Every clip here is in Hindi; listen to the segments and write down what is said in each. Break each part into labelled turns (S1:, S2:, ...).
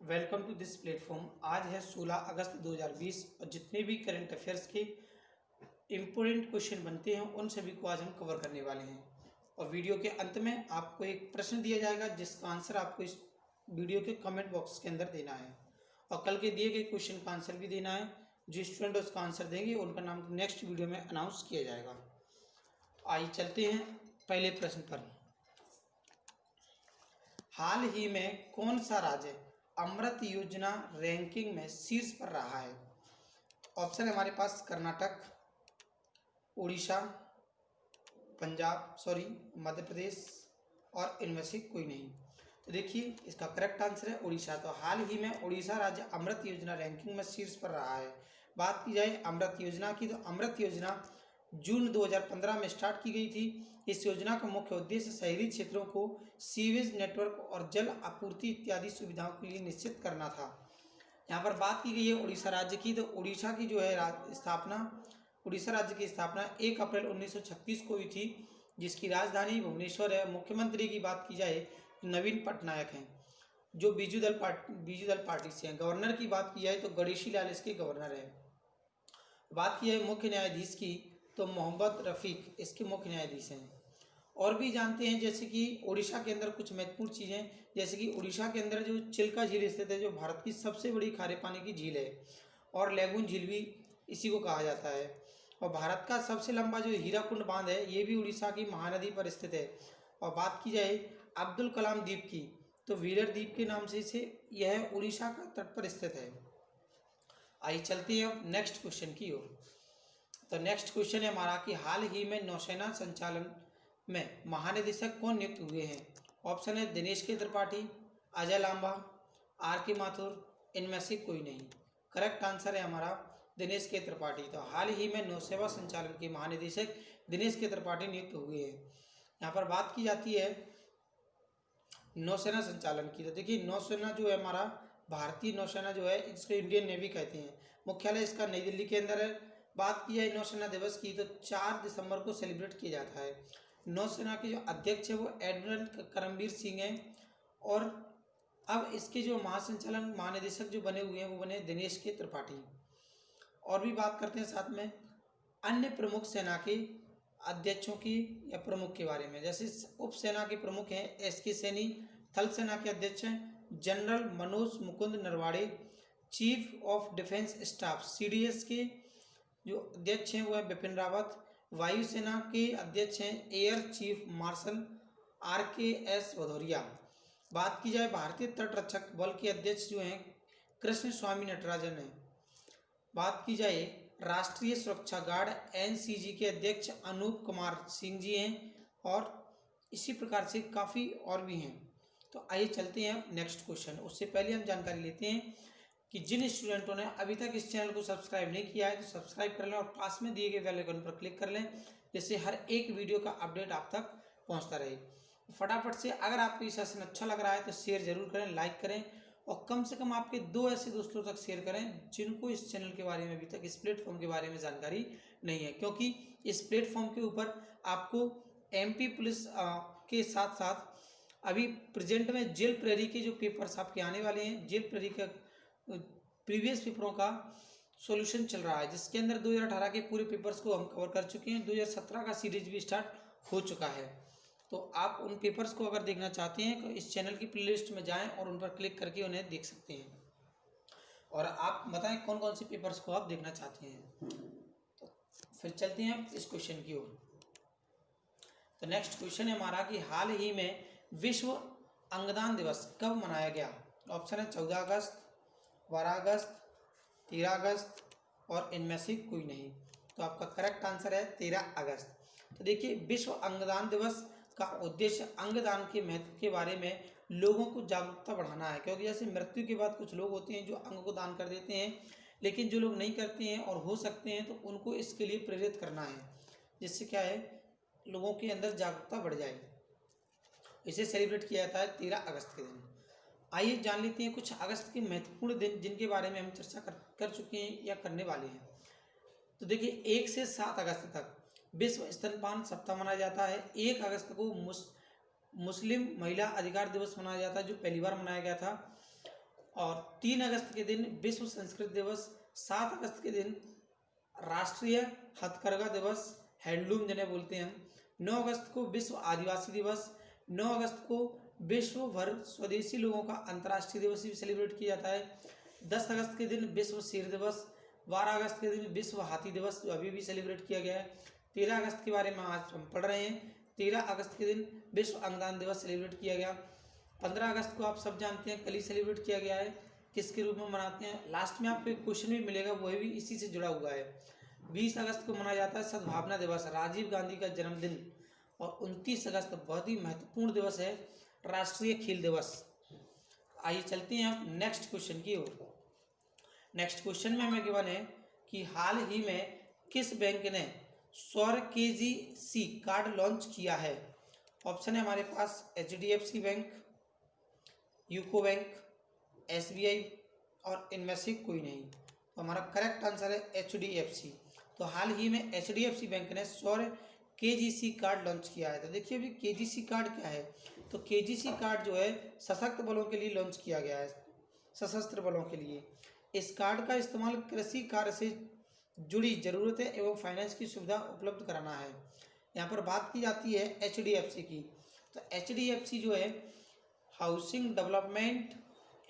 S1: Welcome to this platform. आज है 16 अगस्त 2020 और जितने भी करंट अफेयर्स के इम्पोर्टेंट क्वेश्चन बनते हैं उन सभी को आज हम कवर करने वाले हैं। और वीडियो के अंत में आपको एक प्रश्न दिया जाएगा जिसका आंसर आपको इस वीडियो के कमेंट बॉक्स के अंदर देना है और कल के दिए गए क्वेश्चन का आंसर भी देना है। जो स्टूडेंट उसका आंसर देंगे उनका नाम नेक्स्ट वीडियो में अनाउंस किया जाएगा। आइए चलते हैं पहले प्रश्न पर। हाल ही में कौन सा राज्य अमृत योजना रैंकिंग में शीर्ष पर रहा है? ऑप्शन है हमारे पास कर्नाटक, उड़ीसा, मध्य प्रदेश और इनमें से कोई नहीं। तो देखिए इसका करेक्ट आंसर है उड़ीसा। तो हाल ही में उड़ीसा राज्य अमृत योजना रैंकिंग में शीर्ष पर रहा है। बात की जाए अमृत योजना की तो अमृत योजना जून 2015 में स्टार्ट की गई थी। इस योजना का मुख्य उद्देश्य शहरी क्षेत्रों को सीवेज नेटवर्क और जल आपूर्ति इत्यादि सुविधाओं के लिए निश्चित करना था। यहाँ पर बात की गई है उड़ीसा राज्य की। तो उड़ीसा की जो है उड़ीसा राज्य की स्थापना 1 अप्रैल 1936 को हुई थी, जिसकी राजधानी भुवनेश्वर है। मुख्यमंत्री की बात की जाए नवीन पटनायक हैं जो बीजू दल पार्टी से हैं। गवर्नर की बात की जाए तो गणेशी लाल इसके गवर्नर हैं। बात की जाए मुख्य न्यायाधीश की तो मोहम्मद रफ़ीक इसके मुख्य न्यायाधीश हैं। और भी जानते हैं जैसे कि उड़ीसा के अंदर कुछ महत्वपूर्ण चीज़ें, जैसे कि उड़ीसा के अंदर जो चिल्का झील स्थित है जो भारत की सबसे बड़ी खारे पानी की झील है और लैगून झील भी इसी को कहा जाता है। और भारत का सबसे लंबा जो हीराकुंड बांध है ये भी उड़ीसा की महानदी पर स्थित है। और बात की जाए अब्दुल कलाम द्वीप की तो व्हीलर द्वीप के नाम से इसे यह उड़ीसा का तट पर स्थित है। आइए चलते हैं अब नेक्स्ट क्वेश्चन की ओर। तो नेक्स्ट क्वेश्चन है हमारा कि हाल ही में नौसेना संचालन में महानिदेशक कौन नियुक्त हुए हैं? ऑप्शन है दिनेश के त्रिपाठी, अजय लांबा, आर के माथुर, इनमें से कोई नहीं। करेक्ट आंसर है हमारा दिनेश के त्रिपाठी। तो हाल ही में नौसेना संचालन के महानिदेशक दिनेश के त्रिपाठी नियुक्त हुए हैं। यहाँ पर बात की जाती है नौसेना संचालन की। तो देखिए नौसेना जो है हमारा भारतीय नौसेना जो है इसको इंडियन नेवी कहते हैं। मुख्यालय इसका नई दिल्ली के अंदर है। बात की जाए नौसेना दिवस की तो 4 दिसंबर को सेलिब्रेट किया जाता है। नौसेना के जो अध्यक्ष है वो एडमिरल करमबीर सिंह हैं और अब इसके जो महासंचालन महानिदेशक जो बने हुए हैं वो बने दिनेश के त्रिपाठी। और भी बात करते हैं साथ में अन्य प्रमुख सेना के अध्यक्षों की या प्रमुख के बारे में। जैसे उप सेना के प्रमुख हैं एस के सैनी, थल सेना के अध्यक्ष हैं general Manoj Mukund Narwade, chief of defence staff CDS के जो अध्यक्ष हैं वो है बिपिन रावत, वायुसेना के अध्यक्ष हैं एयर चीफ मार्शल आर के एस भदौरिया। बात की जाए भारतीय तट रक्षक बल के अध्यक्ष जो हैं कृष्ण स्वामी नटराजन हैं। बात की जाए राष्ट्रीय सुरक्षा गार्ड एनसीजी के अध्यक्ष अनूप कुमार सिंह जी हैं और इसी प्रकार से काफ़ी और भी हैं। तो आइए चलते हैं नेक्स्ट क्वेश्चन। उससे पहले हम जानकारी लेते हैं कि जिन स्टूडेंटों ने अभी तक इस चैनल को सब्सक्राइब नहीं किया है तो सब्सक्राइब कर लें और पास में दिए गए बेल आइकन पर क्लिक कर लें जिससे हर एक वीडियो का अपडेट आप तक पहुंचता रहे। फटाफट से अगर आपको ये सेशन अच्छा लग रहा है तो शेयर जरूर करें, लाइक करें और कम से कम आपके 2 ऐसे दोस्तों तक शेयर करें जिनको इस चैनल के बारे में अभी तक इस प्लेटफॉर्म के बारे में जानकारी नहीं है। क्योंकि इस प्लेटफॉर्म के ऊपर आपको एमपी पुलिस के साथ साथ अभी प्रेजेंट में जेल प्रहरी के जो पेपर्स आपके आने वाले हैं, जेल प्रहरी का प्रीवियस पेपरों का सॉल्यूशन चल रहा है जिसके अंदर 2018 के पूरे पेपर्स को हम कवर कर चुके हैं। 2017 का सीरीज भी स्टार्ट हो चुका है। तो आप उन पेपर्स को अगर देखना चाहते हैं तो इस चैनल की प्लेलिस्ट में जाएं और उन पर क्लिक करके उन्हें देख सकते हैं। और आप बताएं कौन कौन से पेपर्स को आप देखना चाहते हैं। तो फिर चलते हैं इस क्वेश्चन की ओर। तो नेक्स्ट क्वेश्चन है हमारा कि हाल ही में विश्व अंगदान दिवस कब मनाया गया? ऑप्शन है 14 अगस्त, 12 अगस्त, 13 अगस्त और इनमें से कोई नहीं। तो आपका करेक्ट आंसर है 13 अगस्त। तो देखिए विश्व अंगदान दिवस का उद्देश्य अंगदान के महत्व के बारे में लोगों को जागरूकता बढ़ाना है। क्योंकि जैसे मृत्यु के बाद कुछ लोग होते हैं जो अंग को दान कर देते हैं, लेकिन जो लोग नहीं करते हैं और हो सकते हैं तो उनको इसके लिए प्रेरित करना है जिससे क्या है लोगों के अंदर जागरूकता बढ़ जाए। इसे सेलिब्रेट किया जाता है 13 अगस्त के दिन। आइए जान लेते हैं कुछ अगस्त के महत्वपूर्ण दिन जिनके बारे में हम चर्चा कर चुके हैं या करने वाले हैं। तो देखिए 1 से 7 अगस्त तक विश्व स्तनपान सप्ताह मनाया जाता है। 1 अगस्त को मुस्लिम महिला अधिकार दिवस मनाया जाता है जो पहली बार मनाया गया था। और 3 अगस्त के दिन विश्व संस्कृत दिवस, 7 अगस्त के दिन राष्ट्रीय हथकरघा दिवस, हैंडलूम जिन्हें बोलते हैं हम, 9 अगस्त को विश्व आदिवासी दिवस, 9 अगस्त को विश्व भर स्वदेशी लोगों का अंतर्राष्ट्रीय दिवस भी सेलिब्रेट किया जाता है, 10 अगस्त के दिन विश्व शेर दिवस, 12 अगस्त के दिन विश्व हाथी दिवस जो अभी भी सेलिब्रेट किया गया है, 13 अगस्त के बारे में आज हम पढ़ रहे हैं, 13 अगस्त के दिन विश्व अंगदान दिवस सेलिब्रेट किया गया, 15 अगस्त को आप सब जानते हैं कल ही सेलिब्रेट किया गया है, किसके रूप में मनाते हैं, लास्ट में आपको एक क्वेश्चन भी मिलेगा वो भी इसी से जुड़ा हुआ है। 20 अगस्त को मनाया जाता है सद्भावना दिवस, राजीव गांधी का जन्मदिन, और 29 अगस्त बहुत ही महत्वपूर्ण दिवस है, राष्ट्रीय खेल दिवस। आइए चलते हैं अब नेक्स्ट क्वेश्चन की ओर। नेक्स्ट क्वेश्चन में हमें गिवन है कि हाल ही में किस बैंक ने सौर KGC कार्ड लॉन्च किया है। ऑप्शन है हमारे पास HDFC bank, UCO bank, SBI और इनमें से कोई नहीं। तो हमारा करेक्ट आंसर है HDFC। तो हाल ही में HDFC बैंक ने सौर KGC कार्ड लॉन्च किया है। तो देखिए अभी KGC कार्ड क्या है, तो KGC कार्ड जो है सशक्त बलों के लिए लॉन्च किया गया है, सशस्त्र बलों के लिए। इस कार्ड का इस्तेमाल कृषि कार्य से जुड़ी जरूरतें एवं फाइनेंस की सुविधा उपलब्ध कराना है। यहाँ पर बात की जाती है HDFC की, तो HDFC जो है हाउसिंग डेवलपमेंट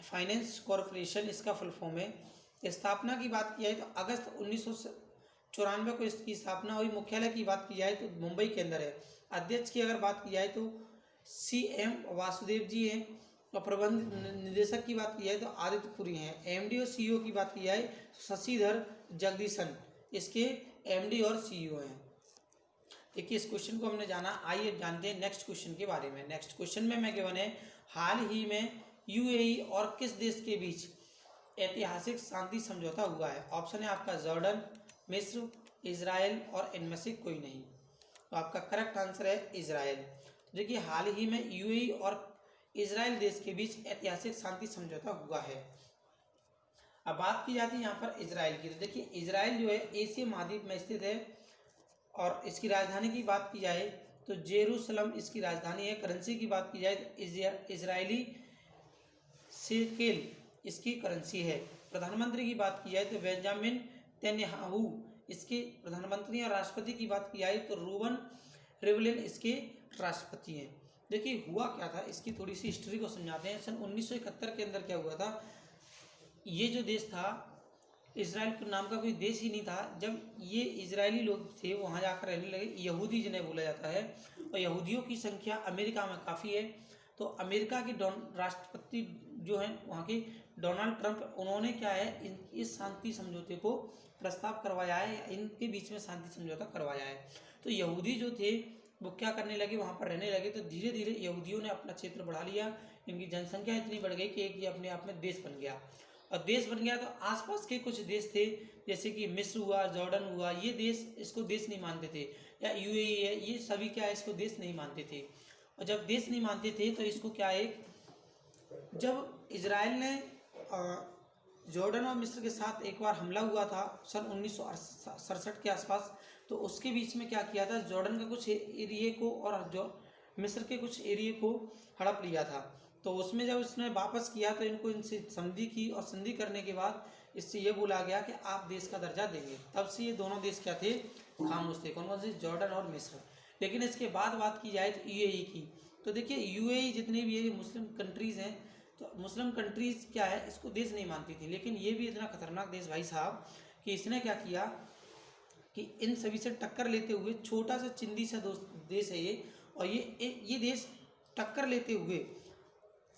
S1: फाइनेंस कॉरपोरेशन इसका फुल फॉर्म है। स्थापना की बात की जाए तो अगस्त 1994 को इसकी स्थापना हुई। मुख्यालय की बात की जाए तो मुंबई के अंदर है। अध्यक्ष की अगर बात की जाए तो CM वासुदेव जी हैं, और प्रबंध निदेशक की बात की जाए तो आदित्य पुरी हैं। MD और CEO की बात की जाए तो शशिधर जगदीशन इसके MD और CEO हैं। देखिए इस क्वेश्चन को हमने जाना, आइए जानते हैं नेक्स्ट क्वेश्चन के बारे में। नेक्स्ट क्वेश्चन में मैं गिवन है हाल ही में UAE और किस देश के बीच ऐतिहासिक शांति समझौता हुआ है। ऑप्शन है आपका जॉर्डन, मिस्र, इजराइल और इनमें से कोई नहीं। तो आपका करेक्ट आंसर है इजराइल। तो देखिए हाल ही में UAE और इजराइल देश के बीच ऐतिहासिक शांति समझौता हुआ है। अब बात की जाती है यहाँ पर इजराइल की, तो देखिए इजराइल जो है एशिया महाद्वीप में स्थित है, और इसकी राजधानी की बात की जाए तो जेरूसलम इसकी राजधानी है। करेंसी की बात की जाए तो इजरायली शेकेल इसकी करेंसी है। प्रधानमंत्री की बात की जाए तो बेंजामिन नेतन्याहू इसके प्रधानमंत्री, और राष्ट्रपति की बात की जाए तो रूवन रिवलिन इसके राष्ट्रपति हैं। देखिए हुआ क्या था, इसकी थोड़ी सी हिस्ट्री को समझाते हैं। सन 1971 के अंदर क्या हुआ था, ये जो देश था इजराइल के नाम का कोई देश ही नहीं था। जब ये इजरायली लोग थे वहाँ जाकर रहने लगे, यहूदी जिन्हें बोला जाता है, और यहूदियों की संख्या अमेरिका में काफ़ी है। तो अमेरिका के राष्ट्रपति जो हैं वहाँ के डोनाल्ड ट्रंप, उन्होंने क्या है इस शांति समझौते को प्रस्ताव करवाया है, या इनके बीच में शांति समझौता करवाया है। तो यहूदी जो थे वो क्या करने लगे, वहाँ पर रहने लगे। तो धीरे धीरे यहूदियों ने अपना क्षेत्र बढ़ा लिया, इनकी जनसंख्या इतनी बढ़ गई कि एक ये अपने आप में देश बन गया। और देश बन गया तो आसपास के कुछ देश थे जैसे कि मिस्र हुआ, जॉर्डन हुआ, ये देश इसको देश नहीं मानते थे, या UAE है, ये सभी क्या है इसको देश नहीं मानते थे। और जब देश नहीं मानते थे तो इसको क्या है, जब इजराइल ने जॉर्डन और मिस्र के साथ एक बार हमला हुआ था सन 1967 के आसपास, तो उसके बीच में क्या किया था, जॉर्डन का कुछ एरिए को और जो मिस्र के कुछ एरिए को हड़प लिया था। तो उसमें जब उसने वापस किया तो इनको इनसे संधि की, और संधि करने के बाद इससे ये बोला गया कि आप देश का दर्जा देंगे। तब से ये दोनों देश क्या थे, खामोश थे। कौन कौन से, जॉर्डन और मिस्र। लेकिन इसके बाद बात की जाए तो UAE की, तो देखिए UAE जितने भी ये मुस्लिम कंट्रीज़ हैं, तो मुस्लिम कंट्रीज़ क्या है इसको देश नहीं मानती थी। लेकिन ये भी इतना खतरनाक देश भाई साहब कि इसने क्या किया कि इन सभी से टक्कर लेते हुए, छोटा सा चिंदी सा देश है ये, और ये देश टक्कर लेते हुए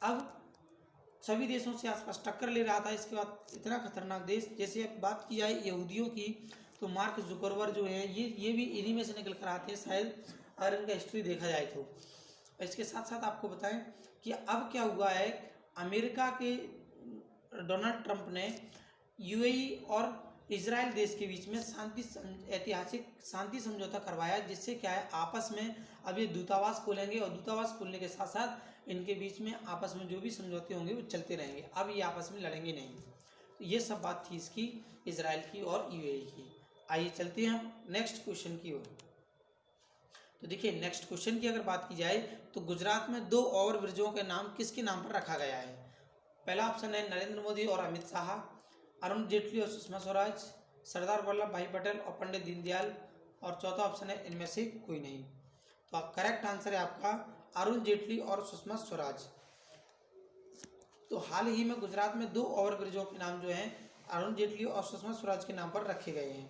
S1: अब सभी देशों से आसपास टक्कर ले रहा था। इसके बाद इतना खतरनाक देश, जैसे अब बात की जाए यहूदियों की, तो मार्क जुकरबर्ग जो है ये भी इन्हीं में से निकल कर आते हैं शायद, अगर इनका हिस्ट्री देखा जाए तो। इसके साथ साथ आपको बताएं कि अब क्या हुआ है, अमेरिका के डोनाल्ड ट्रंप ने UAE और इजराइल देश के बीच में ऐतिहासिक शांति समझौता करवाया, जिससे क्या है आपस में अब ये दूतावास खोलेंगे, और दूतावास खोलने के साथ साथ इनके बीच में आपस में जो भी समझौते होंगे वो चलते रहेंगे। अब ये आपस में लड़ेंगे नहीं। तो ये सब बात थी इसकी, इजराइल की और UAE की। आइए चलते हैं हम नेक्स्ट क्वेश्चन की ओर। तो देखिए नेक्स्ट क्वेश्चन की अगर बात की जाए तो गुजरात में 2 ओवर ब्रिजों के नाम किसके नाम पर रखा गया है। पहला ऑप्शन है नरेंद्र मोदी और अमित शाह, अरुण जेटली और सुषमा स्वराज, सरदार वल्लभ भाई पटेल और पंडित दीनदयाल, और चौथा ऑप्शन है इनमें से कोई नहीं। तो करेक्ट आंसर है आपका अरुण जेटली और सुषमा स्वराज। तो हाल ही में गुजरात में 2 ओवरब्रिजों के नाम जो हैं अरुण जेटली और सुषमा स्वराज के नाम पर रखे गए हैं।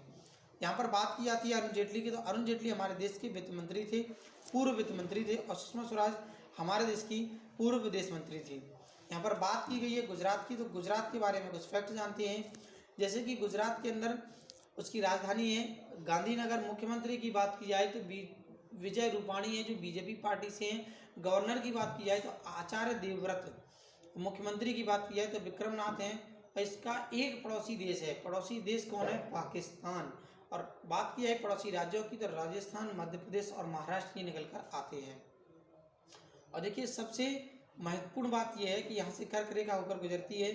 S1: यहाँ पर बात की जाती है अरुण जेटली की, तो अरुण जेटली हमारे देश के वित्त मंत्री थे, पूर्व वित्त मंत्री थे, और सुषमा स्वराज हमारे देश की पूर्व विदेश मंत्री थी। यहाँ पर बात की गई है गुजरात की, तो गुजरात के बारे में कुछ फैक्ट जानते हैं। जैसे कि गुजरात के अंदर उसकी राजधानी है गांधीनगर। मुख्यमंत्री की बात की जाए तो विजय रूपाणी है जो बीजेपी पार्टी से हैं। गवर्नर की बात की जाए तो आचार्य देवव्रत। मुख्यमंत्री की बात की जाए तो विक्रमनाथ हैं। और इसका एक पड़ोसी देश है, पड़ोसी देश कौन है? पाकिस्तान। और बात की जाए पड़ोसी राज्यों की तो राजस्थान, मध्य प्रदेश और महाराष्ट्र ये निकल कर आते हैं। और देखिए सबसे महत्वपूर्ण बात यह है कि यहाँ से कर्क रेखा होकर गुजरती है।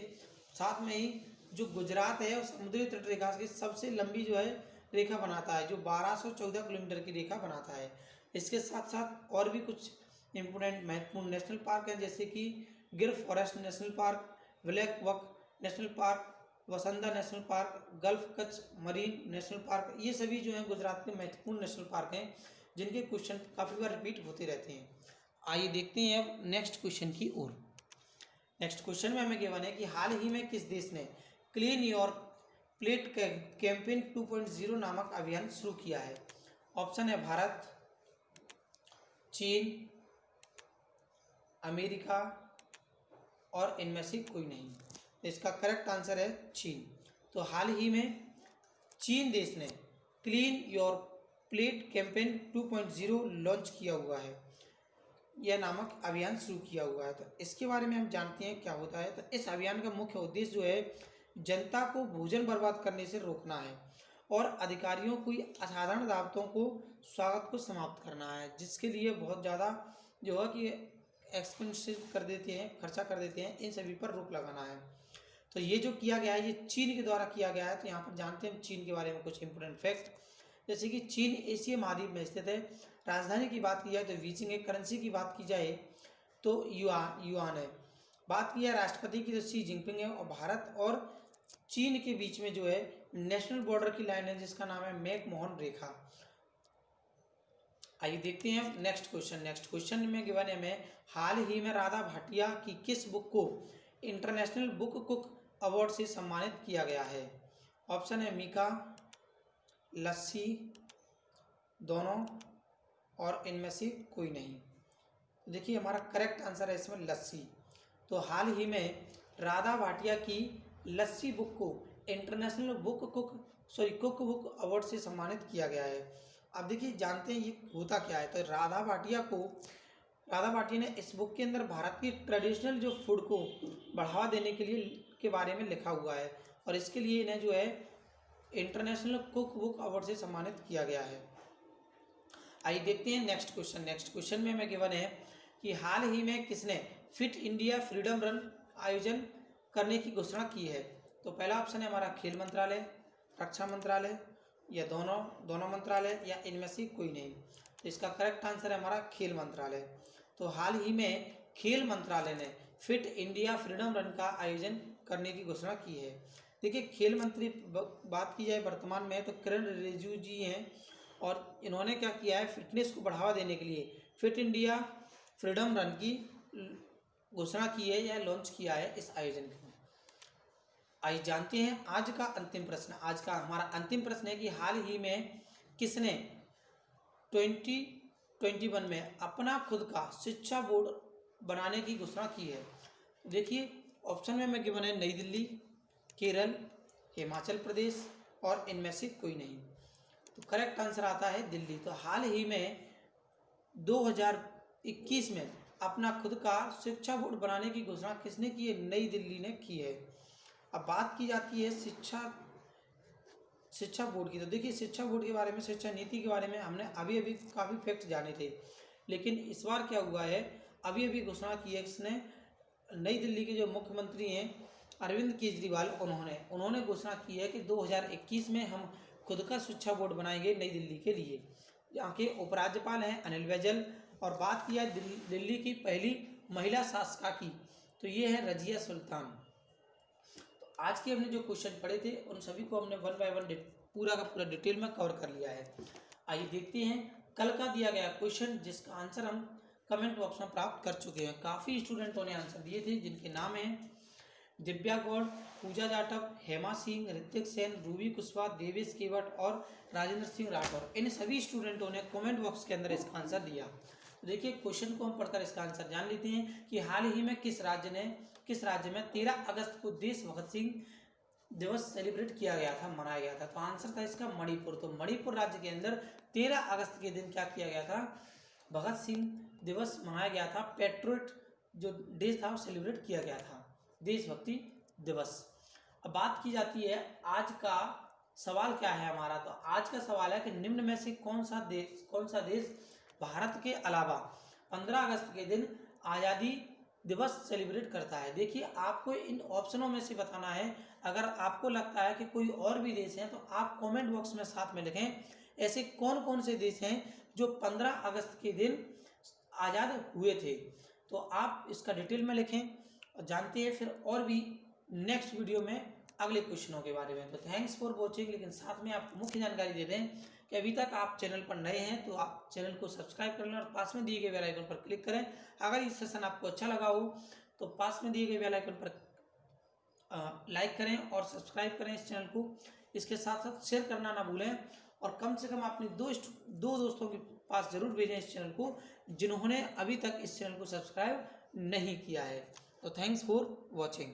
S1: साथ में ही जो गुजरात है और समुद्री तट रेखा की सबसे लंबी जो है रेखा बनाता है, जो 1214 किलोमीटर की रेखा बनाता है। इसके साथ साथ और भी कुछ इम्पोर्टेंट महत्वपूर्ण नेशनल पार्क हैं, जैसे कि Gir forest national park, black buck national park, वसंदा national park, gulf Kutch marine national park. ये सभी जो हैं गुजरात के महत्वपूर्ण नेशनल पार्क हैं, जिनके क्वेश्चन काफ़ी बार रिपीट होते रहते हैं। आइए देखते हैं अब नेक्स्ट क्वेश्चन की ओर। नेक्स्ट क्वेश्चन में हमें गिवन है कि हाल ही में किस देश ने क्लीन योर प्लेट कैंपेन 2.0 नामक अभियान शुरू किया है? ऑप्शन है भारत, चीन, अमेरिका और इनमें से कोई नहीं। इसका करेक्ट आंसर है चीन। तो हाल ही में चीन देश ने clean your plate campaign 2.0 launch किया हुआ है, यह नामक अभियान शुरू किया हुआ है। तो इसके बारे में हम जानते हैं क्या होता है। तो इस अभियान का मुख्य उद्देश्य जो है जनता को भोजन बर्बाद करने से रोकना है और अधिकारियों को असाधारण दावतों को स्वागत को समाप्त करना है, जिसके लिए बहुत ज़्यादा जो है कि एक्सपेंसिव कर देते हैं, खर्चा कर देते हैं, इन सभी पर रोक लगाना है। तो ये जो किया गया है ये चीन के द्वारा किया गया है। तो यहाँ पर जानते हैं हम चीन के बारे में कुछ इंपोर्टेंट फैक्ट, जैसे कि चीन एशिया महाद्वीप में स्थित है। राजधानी की बात की जाए तो बीजिंग है। करेंसी की बात की जाए तो युआन है। बात की जाए राष्ट्रपति की तो शी जिनपिंग है। और भारत और चीन के बीच में जो है नेशनल बॉर्डर की लाइन है जिसका नाम है मैकमोहन रेखा। आइए देखते हैं नेक्स्ट क्वेश्चन। नेक्स्ट क्वेश्चन में गिवन है हमें हाल ही में राधा भाटिया की किस बुक को इंटरनेशनल बुक कुक अवार्ड से सम्मानित किया गया है? ऑप्शन है मीका, लस्सी, दोनों और इनमें से कोई नहीं। तो देखिए हमारा करेक्ट आंसर है इसमें लस्सी। तो हाल ही में राधा भाटिया की लस्सी बुक को इंटरनेशनल कुक बुक अवार्ड से सम्मानित किया गया है। अब देखिए जानते हैं ये होता क्या है। तो राधा भाटिया ने इस बुक के अंदर भारत की ट्रेडिशनल जो फूड को बढ़ावा देने के बारे में लिखा हुआ है, और इसके लिए इन्हें जो है इंटरनेशनल कुक बुक अवार्ड से सम्मानित किया गया है। आइए देखते हैं नेक्स्ट क्वेश्चन। नेक्स्ट क्वेश्चन में हमें गिवन है कि हाल ही में किसने फिट इंडिया फ्रीडम रन आयोजन करने की घोषणा की है? तो पहला ऑप्शन है हमारा खेल मंत्रालय, रक्षा मंत्रालय, या दोनों मंत्रालय, या इनमें से कोई नहीं। तो इसका करेक्ट आंसर है हमारा खेल मंत्रालय। तो हाल ही में खेल मंत्रालय ने फिट इंडिया फ्रीडम रन का आयोजन करने की घोषणा की है। देखिए खेल मंत्री बात की जाए वर्तमान में तो किरण रिजिजू जी हैं, और इन्होंने क्या किया है फिटनेस को बढ़ावा देने के लिए फिट इंडिया फ्रीडम रन की घोषणा की है या लॉन्च किया है इस आयोजन को। आइए जानते हैं आज का अंतिम प्रश्न। आज का हमारा अंतिम प्रश्न है कि हाल ही में किसने 2021 में अपना खुद का शिक्षा बोर्ड बनाने की घोषणा की है? देखिए ऑप्शन में हमें गिवन है नई दिल्ली, केरल, हिमाचल प्रदेश और इनमें से कोई नहीं। तो करेक्ट आंसर आता है दिल्ली। तो हाल ही में 2021 में अपना खुद का शिक्षा बोर्ड बनाने की घोषणा किसने की है? नई दिल्ली ने की है। अब बात की जाती है शिक्षा बोर्ड की। तो देखिए शिक्षा बोर्ड के बारे में, शिक्षा नीति के बारे में हमने अभी काफ़ी फैक्ट जाने थे, लेकिन इस बार क्या हुआ है अभी घोषणा की है इसने नई दिल्ली के जो मुख्यमंत्री हैं अरविंद केजरीवाल, उन्होंने घोषणा की है कि 2021 में हम खुद का शिक्षा बोर्ड बनाएंगे नई दिल्ली के लिए। यहाँ के उपराज्यपाल हैं अनिल बैजल। और बात किया दिल्ली की पहली महिला शासिका की, तो ये है रजिया सुल्तान। तो आज के हमने जो क्वेश्चन पढ़े थे उन सभी को हमने वन बाय वन पूरा का पूरा डिटेल में कवर कर लिया है। आइए देखते हैं कल का दिया गया क्वेश्चन जिसका आंसर हम कमेंट बॉक्स में प्राप्त कर चुके हैं। काफ़ी स्टूडेंटों ने आंसर दिए थे जिनके नाम हैं दिव्या गौड़, पूजा जाटव, हेमा सिंह, ऋतिक सेन, रूबी कुशवाहा, देवेश केवट और राजेंद्र सिंह राठौर। इन सभी स्टूडेंटों ने कमेंट बॉक्स के अंदर इसका आंसर दिया। तो देखिए क्वेश्चन को हम पढ़कर इसका आंसर जान लेते हैं कि हाल ही में किस राज्य में 13 अगस्त को देश भगत सिंह दिवस सेलिब्रेट किया गया था, मनाया गया था। तो आंसर था इसका मणिपुर। तो मणिपुर राज्य के अंदर 13 अगस्त के दिन क्या किया गया था, भगत सिंह दिवस मनाया गया था। पेट्रियट जो डे था वो सेलिब्रेट किया गया था, देशभक्ति दिवस। अब बात की जाती है आज का सवाल क्या है हमारा। तो आज का सवाल है कि निम्न में से कौन सा देश भारत के अलावा 15 अगस्त के दिन आज़ादी दिवस सेलिब्रेट करता है। देखिए आपको इन ऑप्शनों में से बताना है। अगर आपको लगता है कि कोई और भी देश है तो आप कमेंट बॉक्स में साथ में लिखें ऐसे कौन कौन से देश हैं जो 15 अगस्त के दिन आज़ाद हुए थे। तो आप इसका डिटेल में लिखें और जानते हैं फिर और भी नेक्स्ट वीडियो में अगले क्वेश्चनों के बारे में। तो थैंक्स फॉर वॉचिंग। लेकिन साथ में आपको मुख्य जानकारी दे दें कि अभी तक आप चैनल पर नए हैं तो आप चैनल को सब्सक्राइब कर लें और पास में दिए गए बेल आइकन पर क्लिक करें। अगर ये सेशन आपको अच्छा लगा हो तो पास में दिए गए बेल आइकन पर लाइक करें और सब्सक्राइब करें इस चैनल को। इसके साथ साथ शेयर करना ना भूलें और कम से कम अपने दो दोस्तों के पास जरूर भेजें इस चैनल को जिन्होंने अभी तक इस चैनल को सब्सक्राइब नहीं किया है। तो थैंक्स फॉर वॉचिंग।